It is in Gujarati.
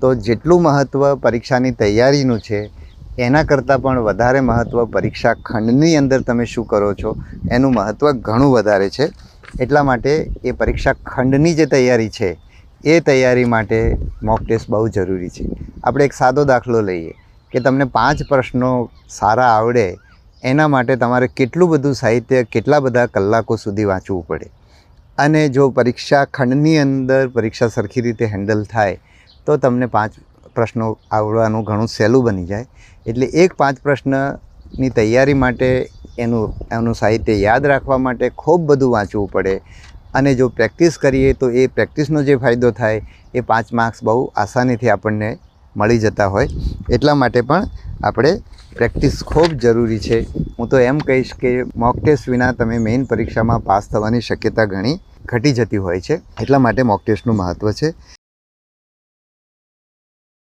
તો જેટલું મહત્ત્વ પરીક્ષાની તૈયારીનું છે એના કરતાં પણ વધારે મહત્ત્વ પરીક્ષા ખંડની અંદર તમે શું કરો છો એનું મહત્ત્વ ઘણું વધારે છે. એટલા માટે એ પરીક્ષા ખંડની જે તૈયારી છે એ તૈયારી માટે મોક ટેસ્ટ બહુ જરૂરી છે. આપણે એક સાદો દાખલો લઈએ કે તમને 5 પ્રશ્નો સારા આવડે એના માટે તમારે કેટલું બધું સાહિત્ય કેટલા બધા કલાકો સુધી વાંચવું પડે. અને જો પરીક્ષા ખંડની અંદર પરીક્ષા સરખી રીતે હેન્ડલ થાય તો તમને 5 પ્રશ્નો આવડવાનું ઘણું સહેલું બની જાય. એટલે એક 5 પ્રશ્નની તૈયારી માટે એનું સાહિત્ય યાદ રાખવા માટે ખૂબ બધું વાંચવું પડે. અને જો પ્રેક્ટિસ કરીએ તો એ પ્રેક્ટિસનો જે ફાયદો થાય એ 5 માર્ક્સ બહુ આસાનીથી આપણને મળી જતા હોય. એટલા માટે પણ આપણે પ્રેક્ટિસ ખૂબ જરૂરી છે. હું તો એમ કહીશ કે મોક ટેસ્ટ વિના તમે મેઇન પરીક્ષામાં પાસ થવાની શક્યતા ઘણી ઘટી જતી હોય છે. એટલા માટે મોક ટેસ્ટનું મહત્ત્વ છે.